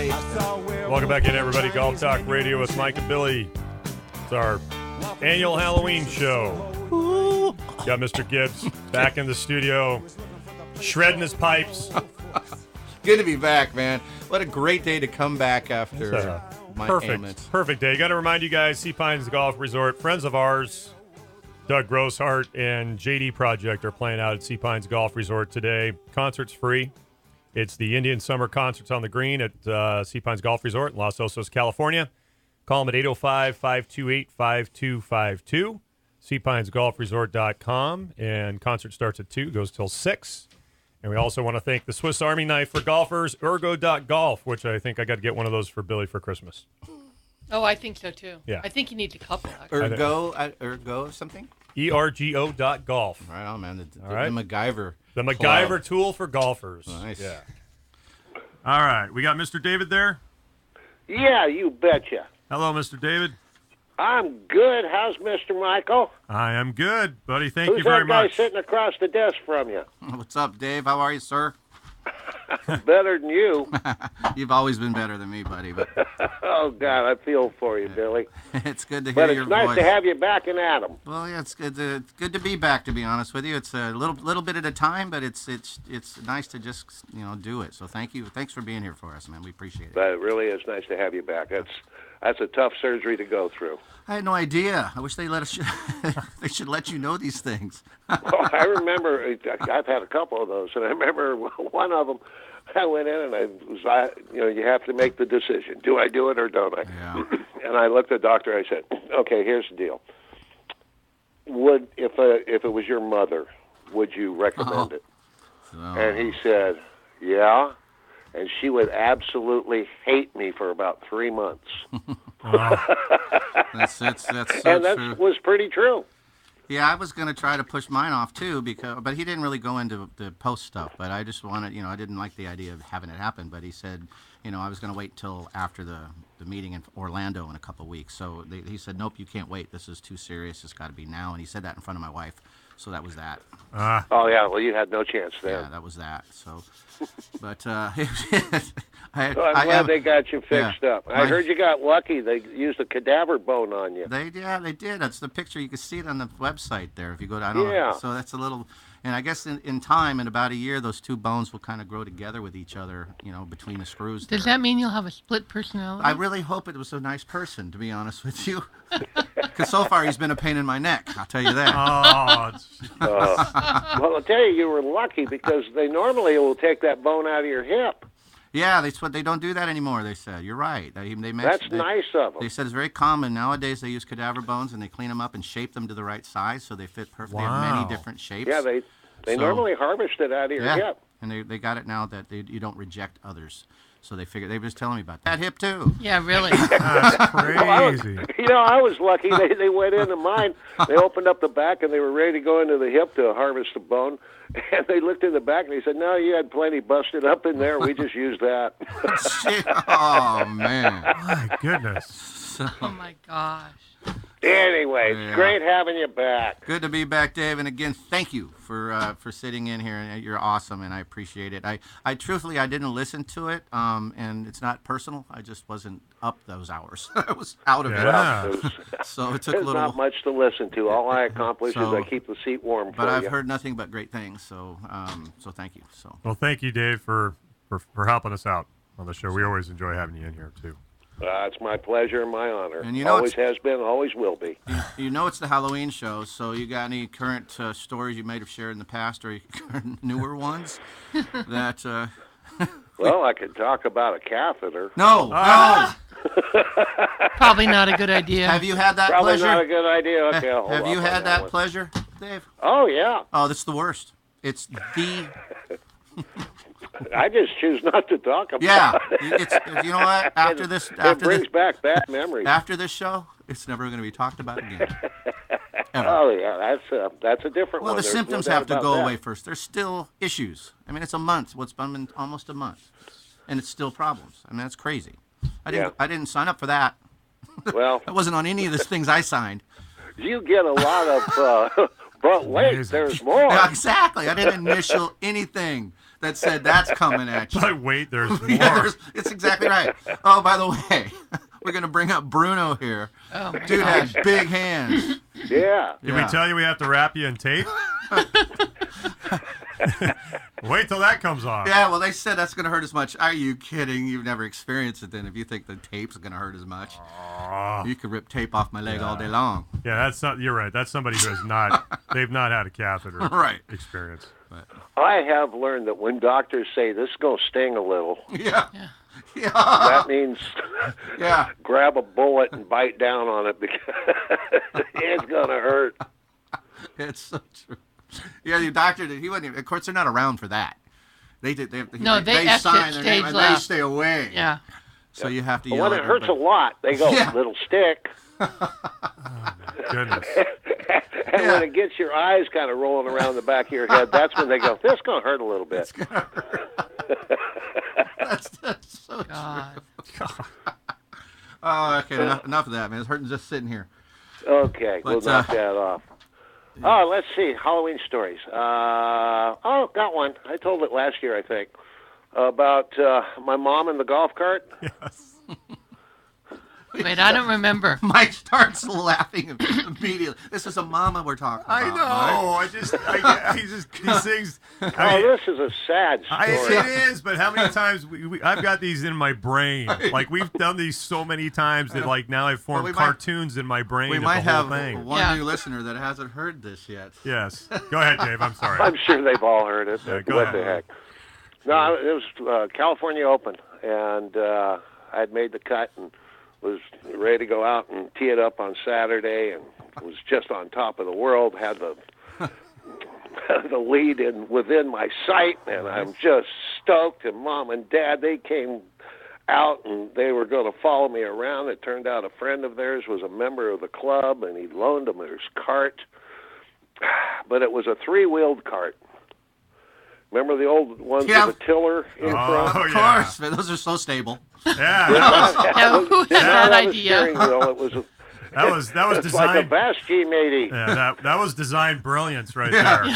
Billy. Welcome back in, everybody. Golf Talk Radio with Mike and Billy. It's our annual Halloween show. Got Mr. Gibbs back in the studio, shredding his pipes. Good to be back, man. What a great day to come back after my ailments. Perfect day. Got to remind you guys, Sea Pines Golf Resort, friends of ours, Doug Grosshart and JD Project are playing out at Sea Pines Golf Resort today. Concert's free. It's the Indian Summer Concerts on the Green at Sea Pines Golf Resort in Los Osos, California. Call them at 805-528-5252, seapinesgolfresort.com, and concert starts at 2, goes till 6. And we also want to thank the Swiss Army Knife for golfers, Ergo.golf, which I think I got to get one of those for Billy for Christmas. Oh, I think so, too. Yeah. I think you need a couple, actually. Ergo something? ERGO.golf. Right on, man. The right. MacGyver. The MacGyver tool for golfers. Nice. Yeah. All right. We got Mr. David there. Yeah, you betcha. Hello, Mr. David. I'm good. How's Mr. Michael? I am good, buddy. Thank you very Who's that guy much. sitting across the desk from you? What's up, Dave? How are you, sir? Better than you. You've always been better than me, buddy. But Oh, God, I feel for you, Billy. it's good to hear But your it's nice voice. to have you back in Adam. Well, yeah, it's good to be back. To be honest with you, it's a little bit at a time, but it's nice to just do it. So thank you. Thanks for being here for us, man. We appreciate it. But it really is nice to have you back. That's a tough surgery to go through. I had no idea. I wish they let us. They should let you know these things. Oh, I remember, I've had a couple of those, and I remember one of them, I went in and you have to make the decision. Do I do it or don't I? Yeah. And I looked at the doctor, I said, okay, here's the deal. If it was your mother, would you recommend it? And he said, yeah. And she would absolutely hate me for about 3 months. That's so And that true. was pretty true. Yeah, I was going to try to push mine off too, but he didn't really go into the post stuff. But I just wanted, I didn't like the idea of having it happen. But he said, I was going to wait till after the meeting in Orlando in a couple of weeks. So he said, nope, you can't wait. This is too serious. It's got to be now. And he said that in front of my wife. So that was that. Oh, yeah, well, you had no chance there. Yeah, that was that. So, but I'm glad they got you fixed up. I heard you got lucky. They used a cadaver bone on you. They did. That's the picture. You can see it on the website there if you go to. I don't know. So that's a little. And I guess in time, in about a year, those two bones will kind of grow together with each other, between the screws. Does that mean you'll have a split personality? I really hope it was a nice person, to be honest with you. Because so far he's been a pain in my neck, I'll tell you that. Well, I'll tell you were lucky because they normally will take that bone out of your hip. Yeah, they don't do that anymore, they said. You're right. They That's nice of them. They said it's very common. Nowadays they use cadaver bones and they clean them up and shape them to the right size so they fit perfectly. Wow. They have many different shapes. Yeah, they normally harvest it out of your hip. And they got it now that you don't reject others. So they were just telling me about that hip too. Yeah, really. That's crazy. I was lucky. They went into mine. They opened up the back and they were ready to go into the hip to harvest the bone. And they looked in the back and they said, "No, you had plenty busted up in there. We just used that." Oh man! My goodness. Oh my gosh. Anyway, it's great having you back. Good to be back, Dave. And again, thank you for sitting in here. And you're awesome, and I appreciate it. I truthfully, I didn't listen to it, and it's not personal. I just wasn't up those hours. I was out of it. So it took a There's little. not much to listen to. All I accomplish is I keep the seat warm for But I've you. heard nothing but great things. So thank you. So. Well, thank you, Dave, for helping us out on the show. We always enjoy having you in here, too. It's my pleasure and my honor. And always has been, always will be. It's the Halloween show, so you got any current stories you might have shared in the past or newer ones that... Well, I could talk about a catheter. No. Probably not a good idea. Have you had that Probably pleasure? not a good idea. Okay, Have you had that pleasure, Dave? Oh, yeah. Oh, that's the worst. It's the... I just choose not to talk about it. It's you know what? After it brings back bad memories. After this show, it's never going to be talked about again. Ever. Oh yeah, that's a different one. Well, the There's symptoms no doubt have to about go that. away first. There's still issues. I mean, it's a month. What's been almost a month, and it's still problems. I mean, that's crazy. I didn't sign up for that. Well, that wasn't on any of the things I signed. You get a lot of. But wait, there's more. Yeah, exactly. I didn't initial anything. that said that's coming at you. But wait, there's more. Yeah, it's exactly right. Oh, by the way, we're gonna bring up Bruno here. Oh, my Dude gosh. has big hands. Yeah. Did we tell you we have to wrap you in tape? Wait till that comes off. Yeah, well, they said that's gonna hurt as much. Are you kidding? You've never experienced it. Then, if you think the tape's gonna hurt as much, you could rip tape off my leg all day long. Yeah, that's not. You're right. That's somebody who has not. They've not had a catheter Right. experience. I have learned that when doctors say this is going to sting a little, Yeah. Yeah. that means Yeah. grab a bullet and bite down on it because it's going to hurt. It's so true. Yeah, the doctor did. He wasn't. Even, of course, they're not around for that. They did. They exit sign their name stage and left. they stay away. Yeah. So you have to But yell when at it hurts a everybody. lot, they go, Yeah. little stick. Goodness. And when it gets your eyes kind of rolling around the back of your head, that's when they go, this is going to hurt a little bit. That's so God. Oh, okay. Enough of that, man. It's hurting just sitting here. Okay, we'll But, knock that off. Oh, let's see. Halloween stories. Got one. I told it last year, I think, about my mom in the golf cart. Yes. Wait, I don't remember. Mike starts laughing immediately. This is a mama we're talking about. I know. I just these things. Oh, this is a sad story. It is, but how many times I've got these in my brain? Like we've done these so many times that like now I've formed we might- cartoons in my brain. We of might the whole have thing. one Yeah. new listener that hasn't heard this yet. Yes. Go ahead, Dave. I'm sorry. I'm sure they've all heard it. Yeah, go What ahead. the heck? No, it was California Open, and I'd made the cut and was ready to go out and tee it up on Saturday, and was just on top of the world. Had the the lead within my sight, and I'm just stoked. And Mom and Dad, they came out and they were going to follow me around. It turned out a friend of theirs was a member of the club, and he loaned them his cart. But it was a three-wheeled cart. Remember the old ones Yeah. with a tiller in front? Oh Of yeah. course, man. Those are so stable. Yeah. Yeah, who had Didn't that have a idea? steering wheel. It was That was it's like a designed. Bass G80. Yeah, that was design brilliance right Yeah. there.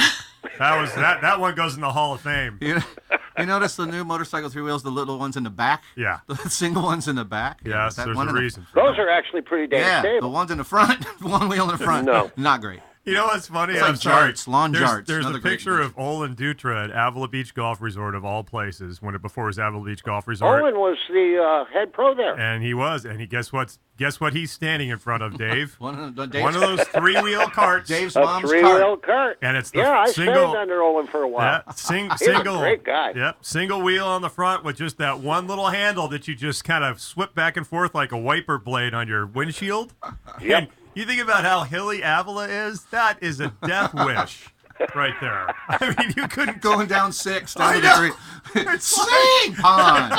That one goes in the Hall of Fame. You notice the new motorcycle three wheels, the little ones in the back? Yeah. The single ones in the back? Yes, That there's one a in the- reason for Those that. are actually pretty damn Yeah, the stable. ones in the front, one wheel in the front. No. Not great. You know what's funny? It's I'm like sorry. jarts, lawn jarts. There's Another a great picture of invention. Olin Dutra at Avila Beach Golf Resort of all places before it was Avila Beach Golf Resort. Owen was the head pro there. And he was, and guess what he's standing in front of, Dave? One of One of those three-wheel carts. Dave's A mom's three-wheel cart. cart. And it's the yeah, I single- stayed under Olin for a while. Yeah, He's single. a great guy. Yep, single wheel on the front with just that one little handle that you just kind of swip back and forth like a wiper blade on your windshield. Yep. And you think about how hilly Avila is? That is a death wish right there. I mean, you couldn't go. Going down 6, I down to know. the 3. Sing pond.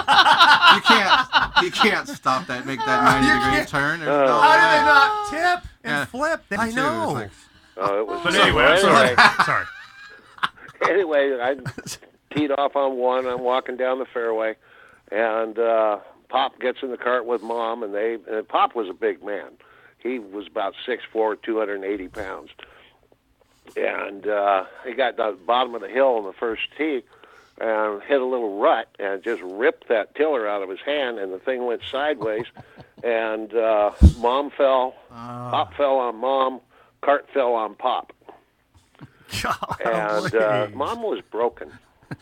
You can't stop that, make that 90-degree turn. There's no How did way. they not tip and Yeah. flip? Me I too. know. It's like, Oh, it was But anyway, I'm sorry. Sorry. Anyway, I teed off on one. I'm walking down the fairway, and Pop gets in the cart with Mom, and Pop was a big man. He was about 6'4", 280 pounds. And he got to the bottom of the hill on the first tee and hit a little rut and just ripped that tiller out of his hand, and the thing went sideways. And Mom fell, Pop fell on Mom, cart fell on Pop. And Golly. Mom was broken.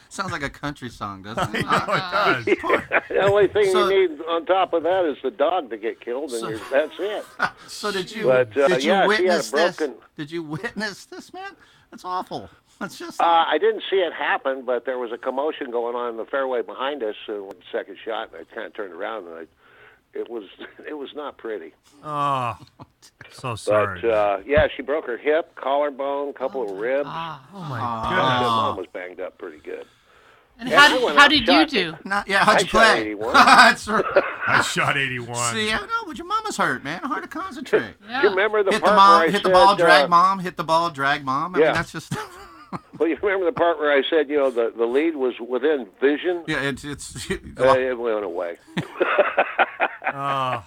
sounds like a country song, doesn't it? Oh, it does. The only thing So- you need on top of that is the dog to get killed, and that's it. So did you But, did you yeah, she had a witness this? broken- Did you witness this, man? That's awful. That's just I didn't see it happen, but there was a commotion going on in the fairway behind us. And with the second shot, and I kind of turned around, and it was not pretty. Oh, so sorry. But yeah, she broke her hip, collarbone, couple of ribs. Ah. Oh my So goodness. Mom was banged up pretty good. And Yeah, I how went how out did and you shot do? not. Yeah, how'd I you shot play? 81. That's right. I shot 81. See, I know, but your mama's hurt, man. Hard to concentrate. Yeah. You remember the Hit the part mom, where I hit said, the ball, drag mom. Hit the ball, drag mom. I Yeah. mean, that's just. Well, you remember the part where I said, the lead was within vision? Yeah, it's It went away. Oh,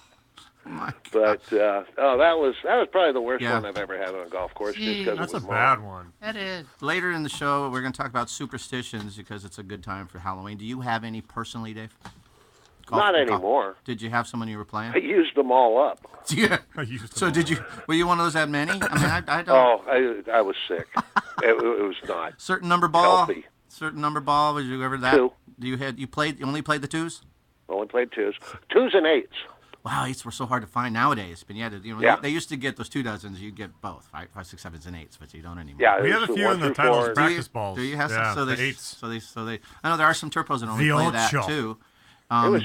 But that was probably the worst Yeah. one I've ever had on a golf course. Just Gee. because That's it a was bad long. one. That is. Later in the show, we're going to talk about superstitions because it's a good time for Halloween. Do you have any personally, Dave? Not anymore. Did you have someone you were playing? I used them all up. Yeah. I used So them did all. you? Were you one of those that had many? I mean, I don't. Oh, I was sick. it was not. Certain number ball. Healthy. Certain number ball. Was you ever that? Two. You only played the twos? Only played twos and eights. Wow, eights were so hard to find nowadays. But Yeah. they used to get those 2 dozens. You get both, five, 6, 7s, and 8s, but you don't anymore. Yeah, We it have was a the few 1 in the through titles 4. practice balls. Do you have yeah, some? the eights. So they. I know there are some turpos that only The play old that show. too. It was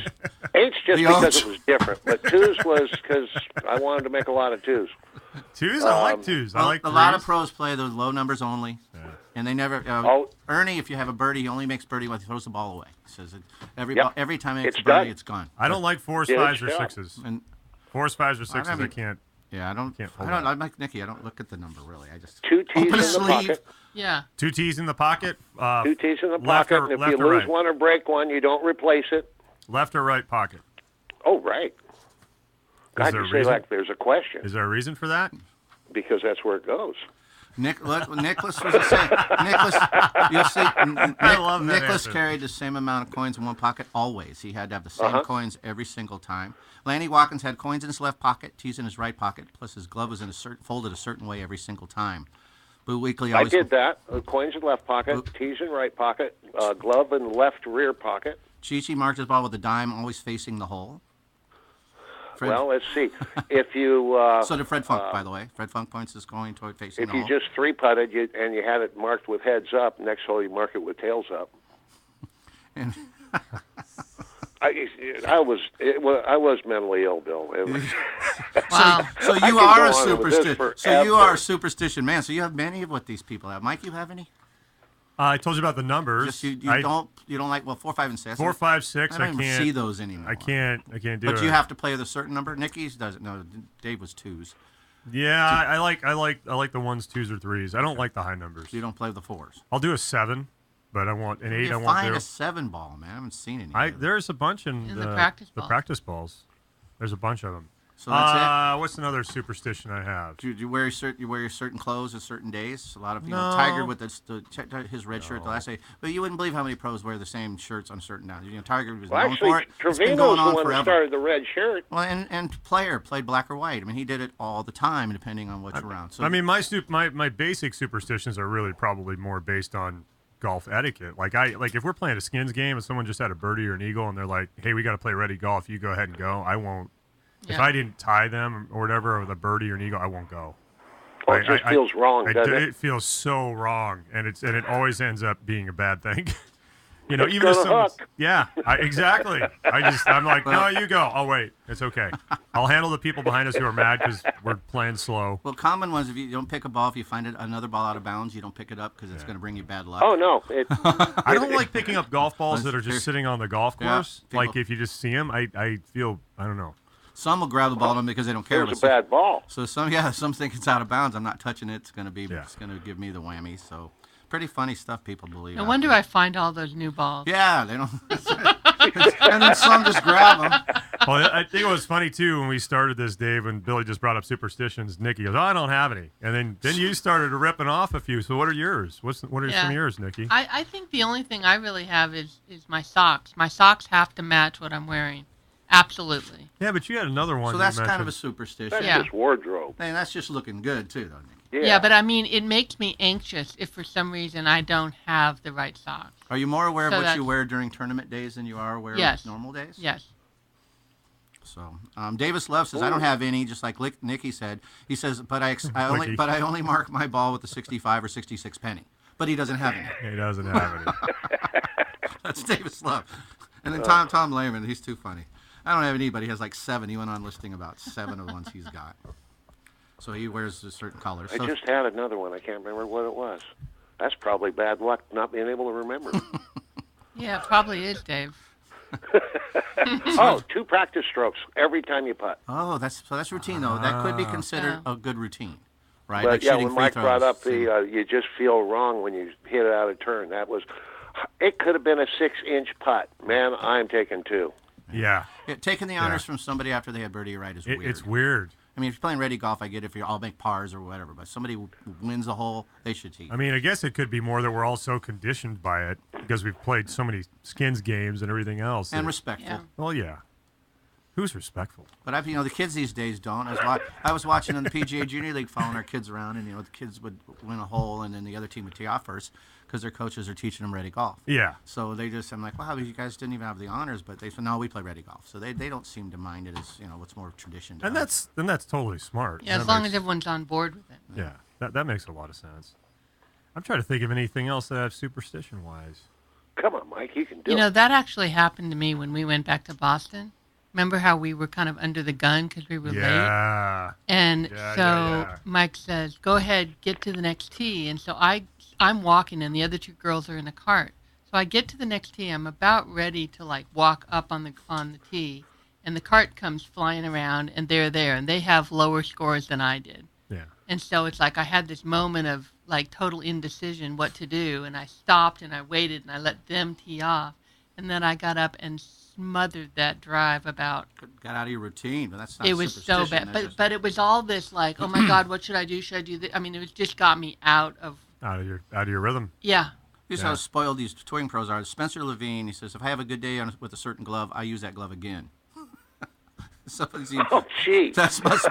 eights just The because old- it was different, but twos was because I wanted to make a lot of twos. Twos? I like twos. I Well, like a lot of threes. pros play those low numbers only, and they never. Oh. Ernie, if you have a birdie, he only makes birdie when he throws the ball away. He says every Yep. every time he makes It's a birdie, done. it's gone. I don't like fours, Yeah, fives, or it's sixes. And Fours, fives, or sixes, I mean- can't. yeah, I don't. Can't I pull don't. that. I'm like Nikki. I don't look at the number really. I just Two tees open in a the sleeve. pocket. Yeah. 2 tees in the pocket. Two tees in the left pocket. or- And if left you or lose right? one or break one, you don't replace it. Left or right pocket. Oh, right. God, there you a say reason? like there's a question Is there a reason for that? because that's where it goes. Nicholas was the same. Nicholas, you'll see. I love that Nicholas answer. carried the same amount of coins in one pocket always. He had to have the same coins every single time. Lanny Watkins had coins in his left pocket, tees in his right pocket, plus his glove was in folded a certain way every single time. Boo Weekly I always. did that. Coins in left pocket, tees in right pocket, glove in left rear pocket. Chi-Chi marked his ball with a dime, always facing the hole. Fred, Well, let's see. If you so did Fred Funk, by the way. Fred Funk points his coin toward facing if the you hole. just 3-putted and you had it marked with heads up, next hole you mark it with tails up. And- I was mentally ill, Bill. It was, Wow. so I you could are a go on with this superstition. So you are forever. a superstition man. So you have many of what these people have. Mike, you have any? I told you about the numbers. Just you I- don't like 4, 5, and 6. 4, 5, 6. I don't even can't see those anymore. I can't do it. But you have to play with a certain number. Nikki's doesn't. No, Dave was 2s. Yeah, I like the 1s, 2s, or 3s. I don't like the high numbers. You don't play with the 4s. I'll do a 7, but I want an 8. You I won't find do. a 7 ball, man. I haven't seen any. There's a bunch in In the practice balls. practice balls. There's a bunch of them. So that's What's another superstition I have? it. Do you wear certain clothes at certain days? A lot of people. No. Tiger with his red shirt the last day. But you wouldn't believe how many pros wear the same shirts on certain days. You know, Tiger was well, known actually, for it. It's Trevino's been going the on one forever. that started the red shirt. Well, and Player played black or white. I mean, he did it all the time, depending on what's around. So I mean, my basic superstitions are really probably more based on golf etiquette. Like if we're playing a skins game and someone just had a birdie or an eagle and they're like, "Hey, we got to play ready golf. You go ahead and go." I won't. If Yeah. I didn't tie them or whatever with a birdie or an eagle, I won't go. Oh, it just feels wrong, doesn't it? It feels so wrong, and it always ends up being a bad thing. You know, It's even if gonna someone's, hook. yeah, exactly. I'm like, no, you go. Oh wait, it's okay. I'll handle the people behind us who are mad because we're playing slow. well, common ones. If you don't pick a ball, if you find another ball out of bounds, you don't pick it up because it's going to bring you bad luck. Oh no, I don't like picking up golf balls that are Fair. just sitting on the golf Yeah, course. people- Like if you just see them, I feel I don't know. Some will grab the ball on them because they don't care. it was a but bad ball. So some think it's out of bounds. I'm not touching it. It's going to give me the whammy. So pretty funny stuff people believe. No out wonder there. I find all those new balls. Yeah, they don't. And then some just grab them. Well, I think it was funny too when we started this, Dave, when Billy just brought up superstitions. Nikki goes, "Oh, I don't have any," and then you started ripping off a few. So what are yours? What are some of yours, Nikki? I think the only thing I really have is my socks. My socks have to match what I'm wearing. Absolutely. Yeah, but you had another one. So you that's kind of a mentioned. superstition. That's Yeah. just wardrobe. And that's just looking good too, though, Nick. Yeah, but I mean, it makes me anxious if for some reason I don't have the right socks. Are you more aware of So what you that's- wear during tournament days than you are aware Yes. of normal days? Yes. So Davis Love says I don't have any. Just like Nicky said, he says, but I Licky. only mark my ball with a 65 or 66 penny. But he doesn't have any. He doesn't have any. That's Davis Love. And then Tom Lehman, he's too funny. I don't have any, but he has like 7. He went on listing about 7 of the ones he's got. So he wears a certain color. I So just had another one. I can't remember what it was. That's probably bad luck not being able to remember. Yeah, it probably is, Dave. Oh, 2 practice strokes every time you putt. that's routine though. That could be considered Yeah. a good routine, right? But Like yeah, shooting when free Mike brought throws. up the you just feel wrong when you hit it out of turn, it could have been a 6-inch putt. Man, I'm taking 2. Yeah. Taking the honors from somebody after they had birdie right is weird. It's weird. I mean, if you're playing ready golf, I get it if you all make pars or whatever. But somebody who wins the hole, they should tee. I mean, I guess it could be more that we're all so conditioned by it because we've played so many skins games and everything else. And that- respectful. Yeah. Well, yeah. Who's respectful? But the kids these days don't. I was watching in the PGA Junior League, following our kids around, and the kids would win a hole, and then the other team would tee off first because their coaches are teaching them ready golf. Yeah. So I'm like, wow, you guys didn't even have the honors, but they said, no, we play ready golf. So they don't seem to mind it as what's more tradition. to And them. that's totally smart. Yeah, That as long makes- as everyone's on board with it. Yeah, that makes a lot of sense. I'm trying to think of anything else that I have superstition-wise. Come on, Mike, you can do it. That actually happened to me when we went back to Boston. Remember how we were kind of under the gun because we were late? Yeah. And Yeah, so yeah. Mike says, go ahead, get to the next tee. And so I'm walking and the other two girls are in a cart. So I get to the next tee. I'm about ready to walk up on the tee. And the cart comes flying around and they're there. And they have lower scores than I did. Yeah. And so it's like I had this moment of total indecision what to do. And I stopped and I waited and I let them tee off. And then I got up and smothered that drive about. Got out of your routine, but that's not It was so superstition, bad. that's just- But it was all this oh my God, what should I do? Should I do this? I mean, it just got me out of. Out of your rhythm. Yeah. Here's Yeah. how spoiled these touring pros are. Spencer Levine, he says, if I have a good day with a certain glove, I use that glove again. Oh, gee. That's must.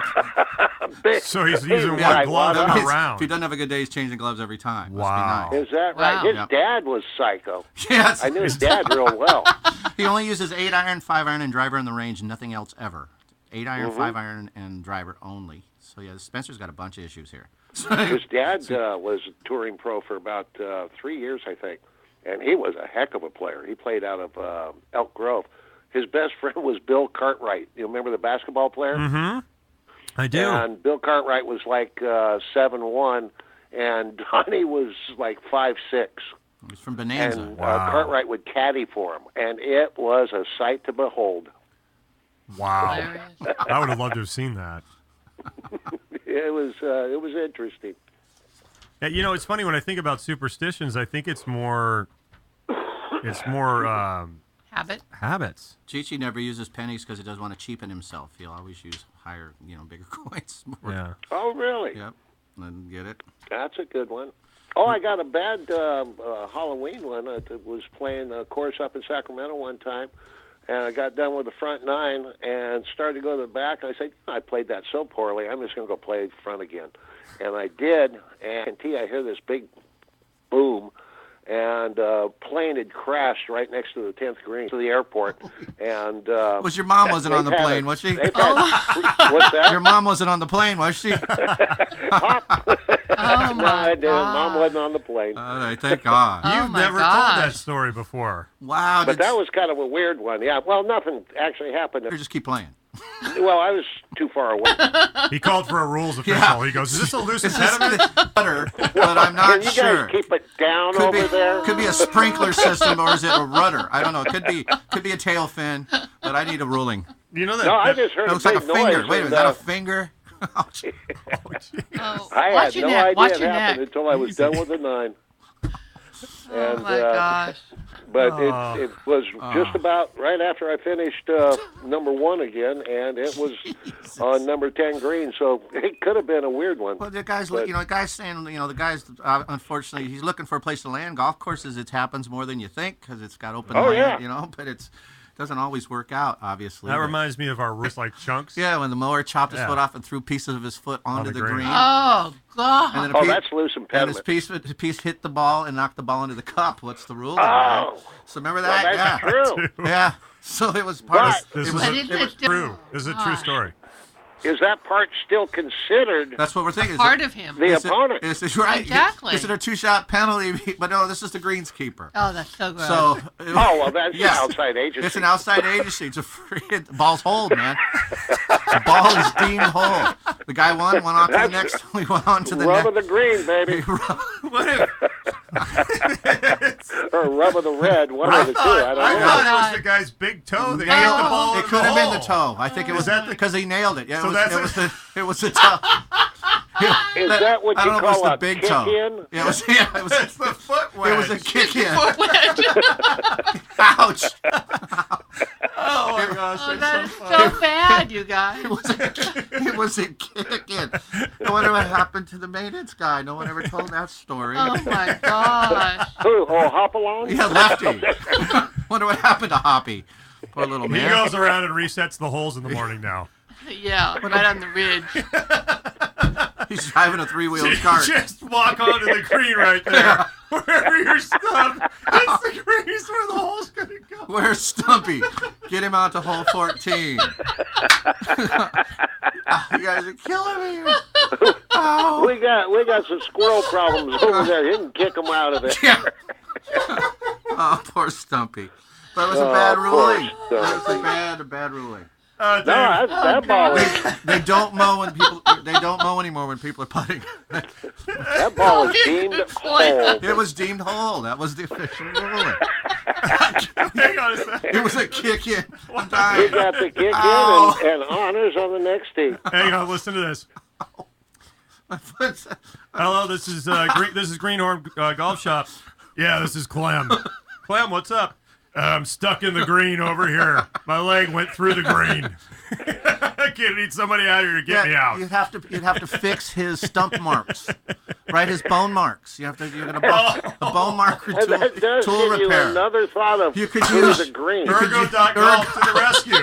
So he's using Yeah, one glove well, per If round. he doesn't have a good day, he's changing gloves every time. Wow. Must Is that right? Wow. His Yeah. dad was psycho. be nice. Yes. I knew his dad real well. He only uses 8-iron, 5-iron, and driver in the range, nothing else ever. 8-iron, Mm-hmm. 5-iron, and driver only. So, yeah, Spencer's got a bunch of issues here. His dad was a touring pro for about 3 years, I think, and he was a heck of a player. He played out of Elk Grove. His best friend was Bill Cartwright. You remember the basketball player? Mm-hmm. I do. And Bill Cartwright was 7'1", and Donnie was 5'6". He's from Bonanza. And Wow. Cartwright would caddy for him, and it was a sight to behold. Wow. Hilarious. I would have loved to have seen that. It was interesting. Yeah, it's funny when I think about superstitions. I think it's more Habit. habits. Chi-Chi never uses pennies because he doesn't want to cheapen himself. He'll always use higher, bigger coins. Yeah. Oh, really? Yep. And get it. That's a good one. Oh, I got a bad Halloween one. I was playing a course up in Sacramento one time, and I got done with the front nine and started to go to the back. And I said, I played that so poorly, I'm just going to go play front again. And I did, and I hear this big boom, and plane had crashed right next to the 10th green to the airport. And Was your mom wasn't on the they've had plane, it- was she? they've had- What's that? Your mom wasn't on the plane, was she? Oh No, I my didn't. Mom God. wasn't on the plane. All right, thank God. Oh, You've my never told that gosh. story before. Wow. But that was kind of a weird one. Yeah, well, nothing actually happened. Just keep playing. Well, I was too far away. He called for a rules official. Yeah. He goes, "Is this a loose This is impediment?" better, but I'm not Can you sure. guys keep it down over there? Could be a sprinkler system, or is it a rudder? I don't know. Could be a tail fin, but I need a ruling. You know that? No, I that- just heard It a looks like a big noise. finger. Wait a minute, is and, that a finger? Oh, gee. Oh, I watch had your no neck. idea Watch it your happened neck. until I was done with the nine. Oh And, my gosh. But Oh. it was just about right after I finished number one again, and it was on number 10 green, so it could have been a weird one. Well, the guy's, But- the guy's saying, the guy's, unfortunately, he's looking for a place to land. Golf courses, it happens more than you think because it's got open Oh, land, yeah. but it doesn't always work out, obviously. That but- reminds me of our wrist like chunks. Yeah, when the mower chopped his Yeah. foot off and threw pieces of his foot onto the the green. green. Oh God. And then Oh, that's loose and impediment. his piece hit the ball and knocked the ball into the cup. What's the rule? Oh, So remember well, that? that's yeah. true. Yeah. So it was part of This it is was, But a- isn't it it was still true. This is a true story. Is that part still considered that's what we're thinking. part of him? the opponent? Is it right? Exactly. Is it a 2-shot penalty? But no, this is the greenskeeper. Oh, that's so gross. So Oh, well, that's Yes. outside agency. it's an outside agency. It's a free. The ball's hold, man. The ball is deemed hold. The guy went on to the next. We went on to the Rub of next. the green, baby, What if? or rub of the red, one of the two. I I don't know. thought it was the guy's big toe that hit the ball. It in could have been the hole. toe. I think it Is was that the- because he nailed it. Yeah, So it that's was it. it was the toe. Is that what I you don't know if it call was the a big kick toe. in? Yeah, it was It's the foot wedge. it was a kick in. Foot wedge. Ouch. Oh my gosh, Oh, that's that's so bad, you guys. It was a kicking. I wonder what happened to the maintenance guy. No one ever told that story. Oh my gosh. Who? Oh, Hopalong? Yeah, Lefty. Wonder what happened to Hoppy. Poor little He man. goes around and resets the holes in the morning now. Yeah, right on the ridge. He's driving a three-wheeled cart. Just walk onto the green right there. Wherever you're stuck, that's the green's where the hole's going to go. Where's Stumpy? Get him out to hole 14. You guys are killing me. Oh. We got some squirrel problems over there. You can kick them out of it. Yeah. Oh, poor Stumpy. But it was a Oh, bad poor ruling. It Stumpy. was a bad ruling. Dave, No, that ball is They don't mow when people. They don't mow anymore when people are putting. that ball is deemed whole. It was deemed whole. That was the official ruling. hang on a second. It was a kick in. I'm We dying. got the kick Ow. in and honors on the next tee. Hang on, listen to this. Hello, this is Greenhorn Golf Shop. Yeah, this is Clem. Clem, what's up? I'm stuck in the green over here. My leg went through the green. I can't need somebody out here to get me out. You'd have to fix his stump marks, right? His bone marks. You're gonna a bone marker And that does tool give you repair. another thought of You could who's use- the green. Ergo.golf to the rescue.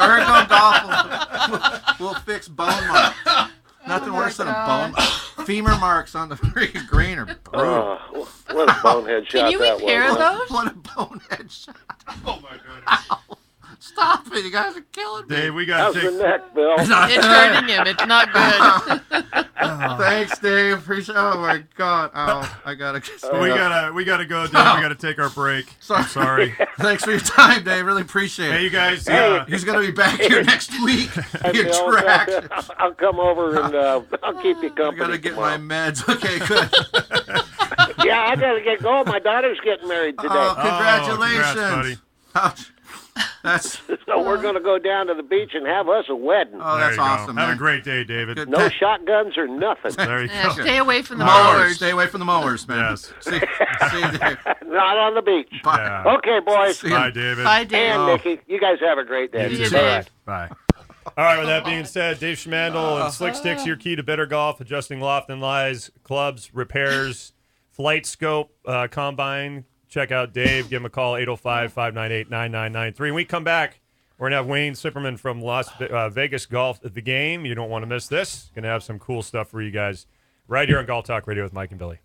Ergo Golf will fix bone marks. Nothing worse than a bone. Femur marks on the freaking green are brutal. What a bonehead shot Can you that repair was. those? What a bonehead shot. Oh my goodness. Stop it. You guys are killing me. Dave, we got How's to the take. neck, Bill? It's hurting him. It's not good. Thanks, Dave. Appreciate. Oh my God. Oh, I gotta. We gotta go, Dave. We gotta take our break. Sorry. I'm sorry. Thanks for your time, Dave. Really appreciate Hey, it. you guys. He's gonna be back here next week. Hey, Get Bill, tracked. I'll come over and I'll keep you I company. gotta get tomorrow. my meds. Okay, good. Yeah, I gotta get going. My daughter's getting married today, Oh, congrats, congratulations. buddy. That's so we're gonna go down to the beach and have us a wedding. oh, There that's you go. awesome. Have man. a great day, David. Good. No shotguns or nothing. There you Yeah, go. stay away from the Mowers. mowers. Stay away from the mowers, man. Yes. See you, Dave. Not on the beach. Bye. Yeah. Okay, boys. See you. Bye, David. Bye, Dave. And Oh. Nikki, you guys have a great day. You You too. too. Dave. Bye. All right, with that being said, Dave Schmandel and Slick Sticks, your key to better golf, adjusting loft and lies, clubs, repairs, flight scope, combine. Check out Dave. Give him a call, 805-598-9993. When we come back, we're going to have Wayne Sipperman from Las Vegas Golf at the Game. You don't want to miss this. Going to have some cool stuff for you guys right here on Golf Talk Radio with Mike and Billy.